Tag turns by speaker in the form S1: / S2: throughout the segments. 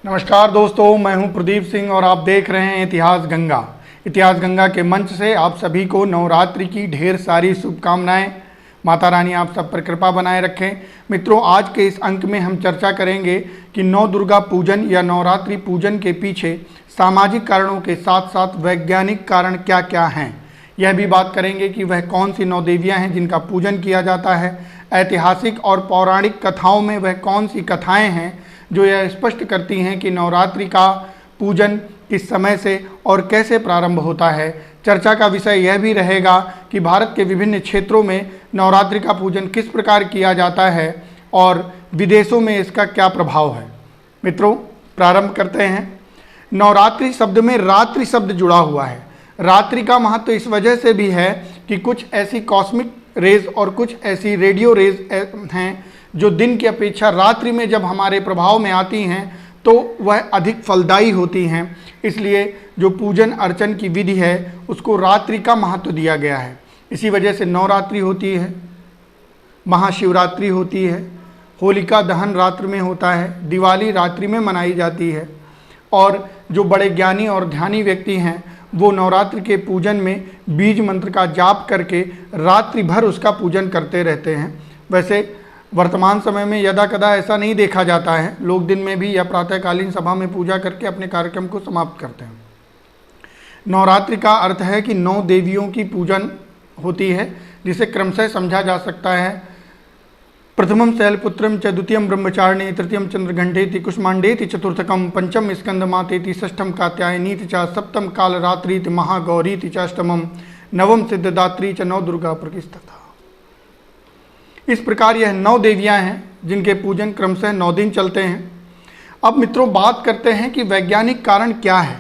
S1: नमस्कार दोस्तों, मैं हूं प्रदीप सिंह और आप देख रहे हैं इतिहास गंगा। इतिहास गंगा के मंच से आप सभी को नवरात्रि की ढेर सारी शुभकामनाएं। माता रानी आप सब पर कृपा बनाए रखें। मित्रों, आज के इस अंक में हम चर्चा करेंगे कि नौ दुर्गा पूजन या नवरात्रि पूजन के पीछे सामाजिक कारणों के साथ साथ वैज्ञानिक कारण क्या क्या हैं। यह भी बात करेंगे कि वह कौन सी नौ देवियाँ हैं जिनका पूजन किया जाता है। ऐतिहासिक और पौराणिक कथाओं में वह कौन सी कथाएँ हैं जो यह स्पष्ट करती हैं कि नवरात्रि का पूजन किस समय से और कैसे प्रारंभ होता है। चर्चा का विषय यह भी रहेगा कि भारत के विभिन्न क्षेत्रों में नवरात्रि का पूजन किस प्रकार किया जाता है और विदेशों में इसका क्या प्रभाव है। मित्रों, प्रारंभ करते हैं। नवरात्रि शब्द में रात्रि शब्द जुड़ा हुआ है। रात्रि का महत्व इस वजह से भी है कि कुछ ऐसी कॉस्मिक रेज और कुछ ऐसी रेडियो रेज हैं जो दिन की अपेक्षा रात्रि में जब हमारे प्रभाव में आती हैं तो वह अधिक फलदायी होती हैं। इसलिए जो पूजन अर्चन की विधि है उसको रात्रि का महत्व दिया गया है। इसी वजह से नवरात्रि होती है, महाशिवरात्रि होती है, होलिका दहन रात्रि में होता है, दिवाली रात्रि में मनाई जाती है। और जो बड़े ज्ञानी और ध्यानी व्यक्ति हैं वो नवरात्रि के पूजन में बीज मंत्र का जाप करके रात्रि भर उसका पूजन करते रहते हैं। वैसे वर्तमान समय में यदा कदा ऐसा नहीं देखा जाता है। लोग दिन में भी या प्रातःकालीन सभा में पूजा करके अपने कार्यक्रम को समाप्त करते हैं। नवरात्रि का अर्थ है कि 9 देवियों की पूजन होती है, जिसे क्रमशः समझा जा सकता है। प्रथमम शैलपुत्रम च, द्वितीयम ब्रह्मचारिणी, तृतीयम चंद्रघंटेति, कुष्मांडेति, चतुर्थकम पंचम स्कंदमातेति, षष्ठम कात्यायनीति च, सप्तम कालरात्रीति, महागौरीति च, अष्टमम नवम सिद्धदात्री च, नौ दुर्गा प्रकृष्टता। इस प्रकार यह 9 देवियां हैं जिनके पूजन क्रमशः 9 दिन चलते हैं। अब मित्रों, बात करते हैं कि वैज्ञानिक कारण क्या है,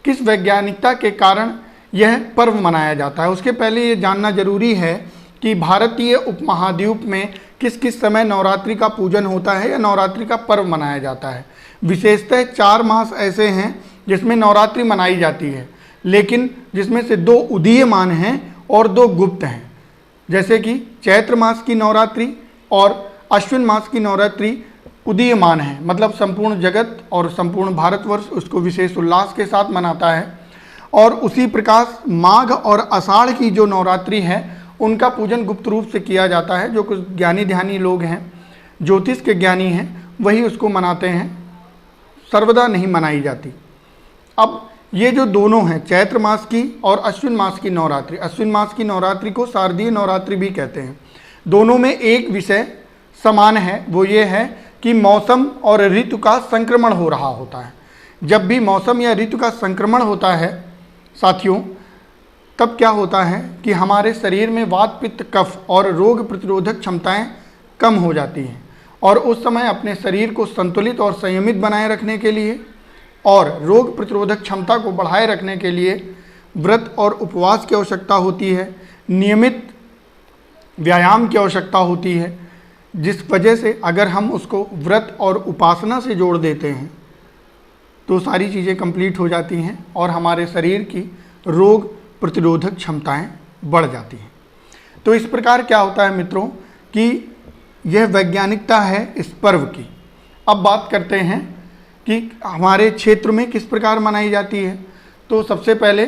S1: किस वैज्ञानिकता के कारण यह पर्व मनाया जाता है। उसके पहले ये जानना जरूरी है कि भारतीय उपमहाद्वीप में किस किस समय नवरात्रि का पूजन होता है या नवरात्रि का पर्व मनाया जाता है। विशेषतः 4 मास ऐसे हैं जिसमें नवरात्रि मनाई जाती है, लेकिन जिसमें से 2 उदीयमान हैं और 2 गुप्त हैं। जैसे कि चैत्र मास की नवरात्रि और अश्विन मास की नवरात्रि उदीयमान है, मतलब संपूर्ण जगत और संपूर्ण भारतवर्ष उसको विशेष उल्लास के साथ मनाता है। और उसी प्रकार माघ और आषाढ़ की जो नवरात्रि है उनका पूजन गुप्त रूप से किया जाता है। जो कुछ ज्ञानी ध्यानी लोग हैं, ज्योतिष के ज्ञानी हैं, वही उसको मनाते हैं, सर्वदा नहीं मनाई जाती। अब ये जो दोनों हैं, चैत्र मास की और अश्विन मास की नवरात्रि, अश्विन मास की नवरात्रि को शारदीय नवरात्रि भी कहते हैं। दोनों में एक विषय समान है, वो ये है कि मौसम और ऋतु का संक्रमण हो रहा होता है। जब भी मौसम या ऋतु का संक्रमण होता है साथियों, तब क्या होता है कि हमारे शरीर में वात पित्त कफ और रोग प्रतिरोधक क्षमताएं कम हो जाती हैं। और उस समय अपने शरीर को संतुलित और संयमित बनाए रखने के लिए और रोग प्रतिरोधक क्षमता को बढ़ाए रखने के लिए व्रत और उपवास की आवश्यकता होती है, नियमित व्यायाम की आवश्यकता होती है। जिस वजह से अगर हम उसको व्रत और उपासना से जोड़ देते हैं तो सारी चीज़ें कंप्लीट हो जाती हैं और हमारे शरीर की रोग प्रतिरोधक क्षमताएं बढ़ जाती हैं। तो इस प्रकार क्या होता है मित्रों कि यह वैज्ञानिकता है इस पर्व की। अब बात करते हैं कि हमारे क्षेत्र में किस प्रकार मनाई जाती है। तो सबसे पहले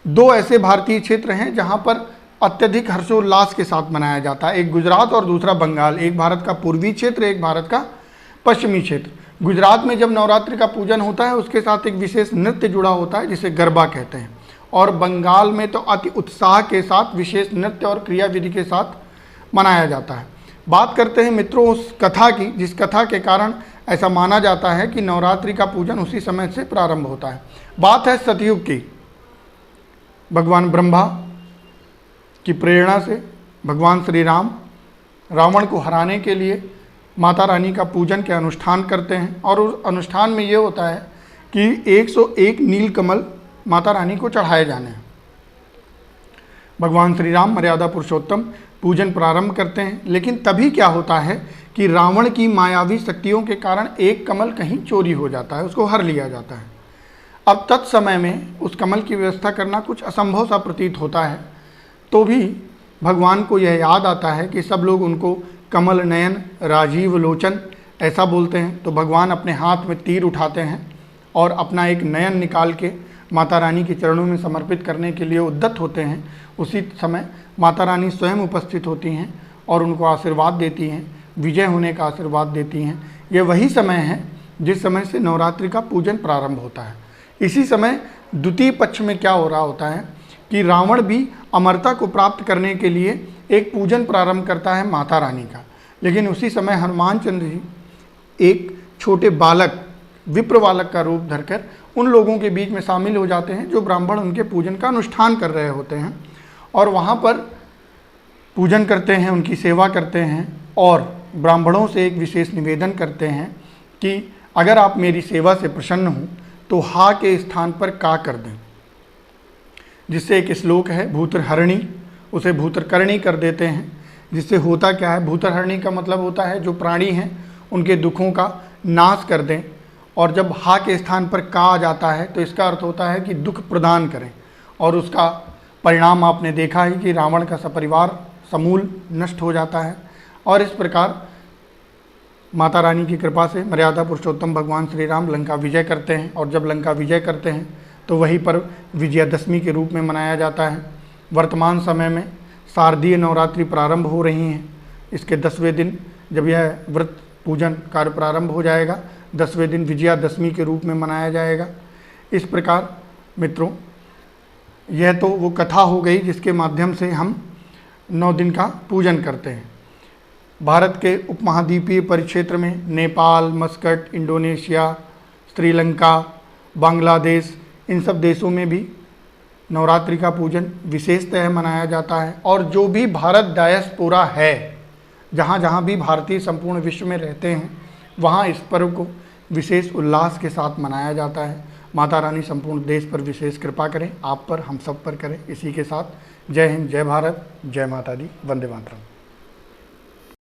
S1: 2 ऐसे भारतीय क्षेत्र हैं जहां पर अत्यधिक हर्षोल्लास के साथ मनाया जाता है। एक गुजरात और दूसरा बंगाल। एक भारत का पूर्वी क्षेत्र, एक भारत का पश्चिमी क्षेत्र। गुजरात में जब नवरात्रि का पूजन होता है उसके साथ एक विशेष नृत्य जुड़ा होता है जिसे गरबा कहते हैं। और बंगाल में तो अति उत्साह के साथ विशेष नृत्य और क्रियाविधि के साथ मनाया जाता है। बात करते हैं मित्रों उस कथा की जिस कथा के कारण ऐसा माना जाता है कि नवरात्रि का पूजन उसी समय से प्रारंभ होता है। बात है सतयुग की। भगवान ब्रह्मा की प्रेरणा से भगवान श्री राम रावण को हराने के लिए माता रानी का पूजन के अनुष्ठान करते हैं। और उस अनुष्ठान में ये होता है कि 101 नीलकमल माता रानी को चढ़ाए जाने हैं। भगवान श्री राम मर्यादा पुरुषोत्तम पूजन प्रारंभ करते हैं, लेकिन तभी क्या होता है कि रावण की मायावी शक्तियों के कारण एक कमल कहीं चोरी हो जाता है, उसको हर लिया जाता है। अब तत्समय में उस कमल की व्यवस्था करना कुछ असंभव सा प्रतीत होता है, तो भी भगवान को यह याद आता है कि सब लोग उनको कमल नयन, राजीव लोचन ऐसा बोलते हैं तो भगवान अपने हाथ में तीर उठाते हैं और अपना एक नयन निकाल के माता रानी के चरणों में समर्पित करने के लिए उद्यत होते हैं। उसी समय माता रानी स्वयं उपस्थित होती हैं और उनको आशीर्वाद देती हैं, विजय होने का आशीर्वाद देती हैं। ये वही समय है जिस समय से नवरात्रि का पूजन प्रारंभ होता है। इसी समय द्वितीय पक्ष में क्या हो रहा होता है कि रावण भी अमरता को प्राप्त करने के लिए एक पूजन प्रारंभ करता है माता रानी का। लेकिन उसी समय हनुमान चंद्र जी एक छोटे बालक, विप्र बालक का रूप धरकर उन लोगों के बीच में शामिल हो जाते हैं जो ब्राह्मण उनके पूजन का अनुष्ठान कर रहे होते हैं, और वहाँ पर पूजन करते हैं, उनकी सेवा करते हैं और ब्राह्मणों से एक विशेष निवेदन करते हैं कि अगर आप मेरी सेवा से प्रसन्न हो तो हा के स्थान पर का कर दें। जिससे एक श्लोक है भूतरहरणी, उसे भूतरकर्णी कर देते हैं। जिससे होता क्या है, भूतरहरणी का मतलब होता है जो प्राणी हैं उनके दुखों का नाश कर दें, और जब हा के स्थान पर का आ जाता है तो इसका अर्थ होता है कि दुख प्रदान करें। और उसका परिणाम आपने देखा है कि रावण का सपरिवार समूल नष्ट हो जाता है। और इस प्रकार माता रानी की कृपा से मर्यादा पुरुषोत्तम भगवान श्री राम लंका विजय करते हैं, और जब लंका विजय करते हैं तो वही पर्व विजयादशमी के रूप में मनाया जाता है। वर्तमान समय में शारदीय नवरात्रि प्रारंभ हो रही हैं। इसके 10वें दिन जब यह व्रत पूजन कार्य प्रारंभ हो जाएगा, 10वें दिन विजयादशमी के रूप में मनाया जाएगा। इस प्रकार मित्रों, यह तो वो कथा हो गई जिसके माध्यम से हम 9 दिन का पूजन करते हैं। भारत के उपमहाद्वीपीय परिक्षेत्र में नेपाल, मस्कट, इंडोनेशिया, श्रीलंका, बांग्लादेश, इन सब देशों में भी नवरात्रि का पूजन विशेषतः मनाया जाता है। और जो भी भारत डायस्पोरा है, जहाँ जहाँ भी भारतीय संपूर्ण विश्व में रहते हैं, वहाँ इस पर्व को विशेष उल्लास के साथ मनाया जाता है। माता रानी संपूर्ण देश पर विशेष कृपा करें, आप पर, हम सब पर करें। इसी के साथ जय हिंद, जय भारत, जय माता दी, वंदे मातरम।